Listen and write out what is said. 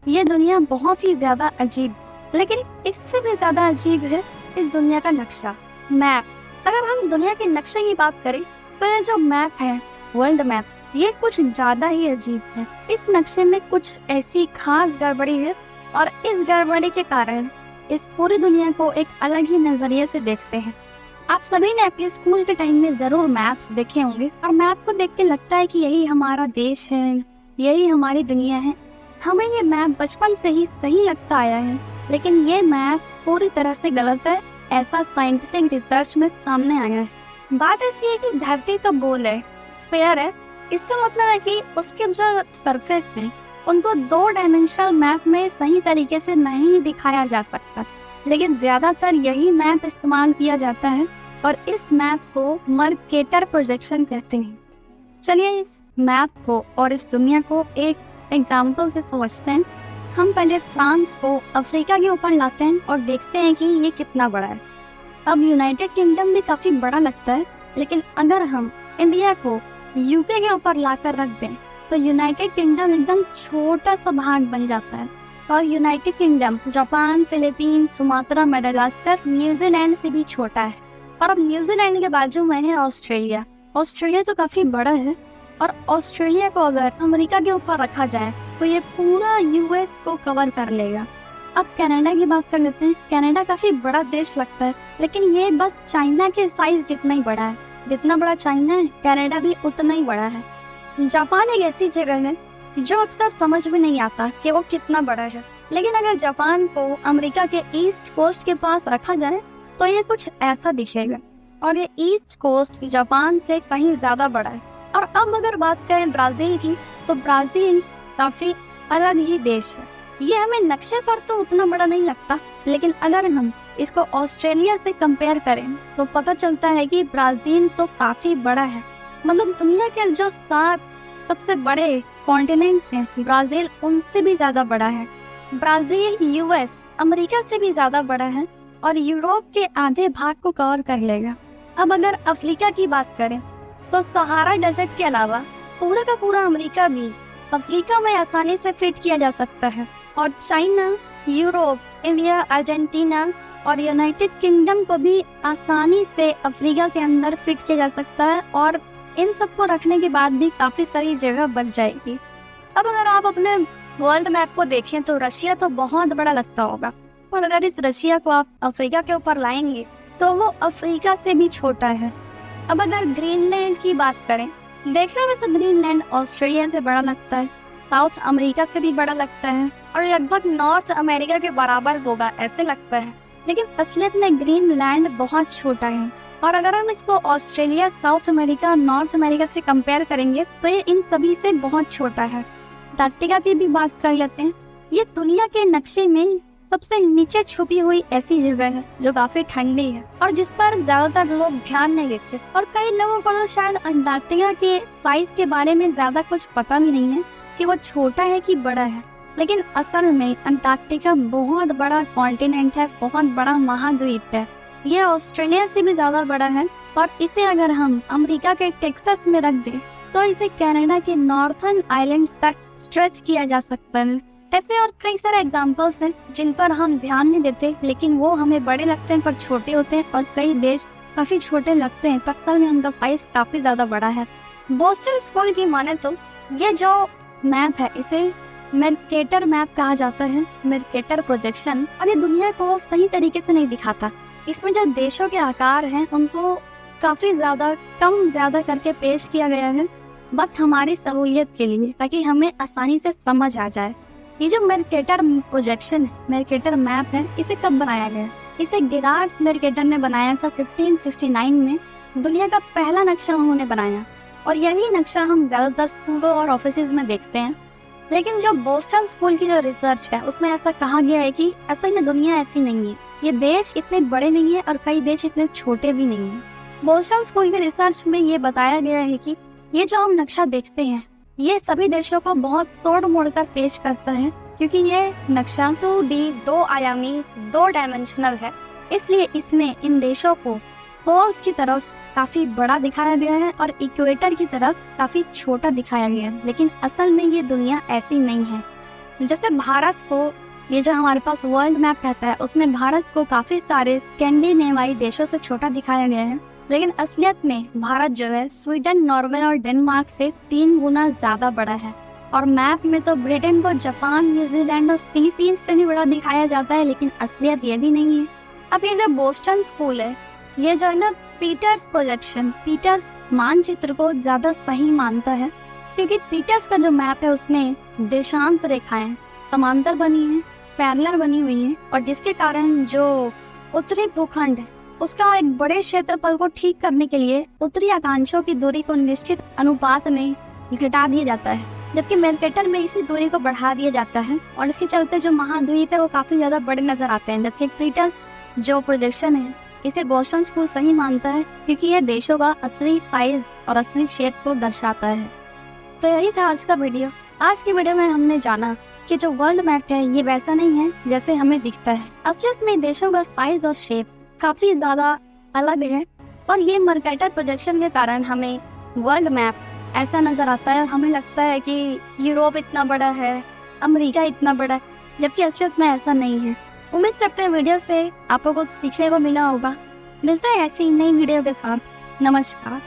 ये दुनिया बहुत ही ज्यादा अजीब, लेकिन इससे भी ज्यादा अजीब है इस दुनिया का नक्शा, मैप। अगर हम दुनिया के नक्शे की बात करें तो ये जो मैप है, वर्ल्ड मैप, ये कुछ ज्यादा ही अजीब है। इस नक्शे में कुछ ऐसी खास गड़बड़ी है और इस गड़बड़ी के कारण इस पूरी दुनिया को एक अलग ही नजरिए से देखते हैं। आप सभी ने अपने स्कूल के टाइम में जरूर मैप्स देखे होंगे और मैप को देख के लगता है कि यही हमारा देश है, यही हमारी दुनिया है। हमें ये मैप बचपन से ही सही लगता आया है, लेकिन ये मैप पूरी तरह से गलत है, ऐसा साइंटिफिक रिसर्च में सामने आया है। बात ऐसी है कि धरती तो गोल है, स्फेयर है। इसका मतलब है कि उसके जो सरफेस है उनको 2 डायमेंशनल मैप में सही तरीके से नहीं दिखाया जा सकता, लेकिन ज्यादातर यही मैप इस्तेमाल किया जाता है और इस मैप को मर्केटर प्रोजेक्शन कहते हैं। चलिए इस मैप को और इस दुनिया को एक एग्जाम्पल से समझते हैं। हम पहले फ्रांस को अफ्रीका के ऊपर लाते हैं और देखते हैं कि ये कितना बड़ा है। अब यूनाइटेड किंगडम भी काफी बड़ा लगता है, लेकिन अगर हम इंडिया को यूके के ऊपर लाकर रख दें तो यूनाइटेड किंगडम एकदम छोटा सा भाग बन जाता है। और United kingdom Japan, Philippines, Sumatra, Madagascar, New Zealand से भी छोटा है। और अब न्यूजीलैंड के बाजू में है ऑस्ट्रेलिया। ऑस्ट्रेलिया तो काफी बड़ा है और ऑस्ट्रेलिया को अगर अमेरिका के ऊपर रखा जाए तो ये पूरा यूएस को कवर कर लेगा। अब कनाडा की बात कर लेते हैं। कनाडा काफी बड़ा देश लगता है, लेकिन ये बस चाइना के साइज जितना ही बड़ा है। जितना बड़ा चाइना है, कनाडा भी उतना ही बड़ा है। जापान एक ऐसी जगह है जो अक्सर समझ में नहीं आता कि वो कितना बड़ा है, लेकिन अगर जापान को अमेरिका के ईस्ट कोस्ट के पास रखा जाए तो ये कुछ ऐसा दिखेगा। और ये ईस्ट कोस्ट जापान से कहीं ज्यादा बड़ा है। और अब अगर बात करें ब्राजील की, तो ब्राजील काफी अलग ही देश है। ये हमें नक्शे पर तो उतना बड़ा नहीं लगता, लेकिन अगर हम इसको ऑस्ट्रेलिया से कंपेयर करें तो पता चलता है कि ब्राजील तो काफी बड़ा है। मतलब दुनिया के जो 7 सबसे बड़े कॉन्टिनेंट्स हैं, ब्राजील उनसे भी ज्यादा बड़ा है। ब्राजील यूएस, अमेरिका से भी ज्यादा बड़ा है और यूरोप के आधे भाग को कवर कर लेगा। अब अगर अफ्रीका की बात करें तो सहारा डेजर्ट के अलावा पूरा का पूरा अमेरिका भी अफ्रीका में आसानी से फिट किया जा सकता है। और चाइना, यूरोप, इंडिया, अर्जेंटीना और यूनाइटेड किंगडम को भी आसानी से अफ्रीका के अंदर फिट किया जा सकता है और इन सबको रखने के बाद भी काफी सारी जगह बच जाएगी। अब अगर आप अपने वर्ल्ड मैप को देखें तो रशिया तो बहुत बड़ा लगता होगा, और अगर इस रशिया को आप अफ्रीका के ऊपर लाएंगे तो वो अफ्रीका से भी छोटा है। अब अगर ग्रीनलैंड की बात करें, देखने में तो ग्रीनलैंड ऑस्ट्रेलिया से बड़ा लगता है, साउथ अमेरिका से भी बड़ा लगता है और लगभग नॉर्थ अमेरिका के बराबर होगा ऐसे लगता है, लेकिन असलियत में ग्रीनलैंड बहुत छोटा है। और अगर हम इसको Australia, south America, north America से कंपेयर करेंगे तो ये इन सभी से बहुत छोटा है। अंटार्कटिका की भी बात कर लेते हैं। ये दुनिया के नक्शे में सबसे नीचे छुपी हुई ऐसी जगह है जो काफी ठंडी है और जिस पर ज्यादातर लोग ध्यान नहीं देते। और कई लोगों को तो शायद अंटार्कटिका के साइज के बारे में ज्यादा कुछ पता भी नहीं है कि वो छोटा है कि बड़ा है, लेकिन असल में अंटार्कटिका बहुत बड़ा कॉन्टिनेंट है, बहुत बड़ा महाद्वीप है। ये ऑस्ट्रेलिया से भी ज्यादा बड़ा है और इसे अगर हम अमेरिका के टेक्सास में रख दें तो इसे कनाडा के नॉर्थर्न आइलैंड्स तक स्ट्रेच किया जा सकता है। ऐसे और कई सारे एग्जांपल्स हैं जिन पर हम ध्यान नहीं देते, लेकिन वो हमें बड़े लगते हैं पर छोटे होते हैं, और कई देश काफी छोटे लगते हैं पर असल में उनका साइज काफी ज्यादा बड़ा है। बोस्टन स्कूल की माने तो ये जो मैप है इसे मर्केटर मैप कहा जाता है, मर्केटर प्रोजेक्शन। और ये दुनिया को सही तरीके से नहीं दिखाता। इसमें जो देशों के आकार हैं उनको काफी ज्यादा कम ज्यादा करके पेश किया गया है, बस हमारी सहूलियत के लिए, ताकि हमें आसानी से समझ आ जाए। ये जो मर्केटर प्रोजेक्शन है, मर्केटर मैप है, इसे कब बनाया गया? इसे गेरार्ड मर्केटर ने बनाया था 1569 में। दुनिया का पहला नक्शा उन्होंने बनाया और यही नक्शा हम ज्यादातर स्कूलों और ऑफिसेज में देखते हैं। लेकिन जो बोस्टन स्कूल की जो रिसर्च है उसमें ऐसा कहा गया है कि असल में दुनिया ऐसी नहीं है, ये देश इतने बड़े नहीं है और कई देश इतने छोटे भी नहीं है। बोस्टन स्कूल की रिसर्च में ये बताया गया है कि ये जो हम नक्शा देखते हैं ये सभी देशों को बहुत तोड़ मोड़ कर पेश करता है, क्योंकि ये नक्शा 2D 2 आयामी 2 डायमेंशनल है, इसलिए इसमें इन देशों को पोल्स की तरफ काफी बड़ा दिखाया गया है और इक्वेटर की तरफ काफी छोटा दिखाया गया है। लेकिन असल में ये दुनिया ऐसी नहीं है। जैसे भारत को, ये जो हमारे पास वर्ल्ड मैप रहता है उसमें भारत को काफी सारे स्कैंडिनेवाई देशों से छोटा दिखाया गया है, लेकिन असलियत में भारत जो है स्वीडन, नॉर्वे और डेनमार्क से 3 गुना ज्यादा बड़ा है। और मैप में तो ब्रिटेन को जापान, न्यूजीलैंड और फिलीपींस से भी बड़ा दिखाया जाता है, लेकिन असलियत ये भी नहीं है। अब ये जो बोस्टन स्कूल है, ये जो है ना पीटर्स प्रोजेक्शन, पीटर्स मानचित्र को ज्यादा सही मानता है, क्योंकि पीटर्स का जो मैप है उसमें देशांश रेखाएं समांतर बनी है, पैरेलल बनी हुई है, और जिसके कारण जो उत्तरी भूखंड है उसका एक बड़े क्षेत्रफल को ठीक करने के लिए उत्तरी आकांक्षों की दूरी को निश्चित अनुपात में घटा दिया जाता है, जबकि मेरकेटर में इसी दूरी को बढ़ा दिया जाता है, और इसके चलते जो महाद्वीप है वो काफी ज्यादा बड़े नजर आते हैं। जबकि पीटर्स जो प्रोजेक्शन है इसे बोस्टन स्कूल सही मानता है, क्योंकि यह देशों का असली साइज और असली शेप को दर्शाता है। तो यही था आज का वीडियो। आज की वीडियो में हमने जाना कि जो वर्ल्ड मैप है ये वैसा नहीं है जैसे हमें दिखता है। असलियत में देशों का साइज और शेप काफी ज्यादा अलग है, और ये मर्केटर प्रोजेक्शन के कारण हमें वर्ल्ड मैप ऐसा नजर आता है और हमें लगता है कि यूरोप इतना बड़ा है, अमेरिका इतना बड़ा है, जबकि असलियत में ऐसा नहीं है। उम्मीद करते हैं वीडियो से आपको कुछ सीखने को मिला होगा। मिलते हैं ऐसी नई वीडियो के साथ। नमस्कार।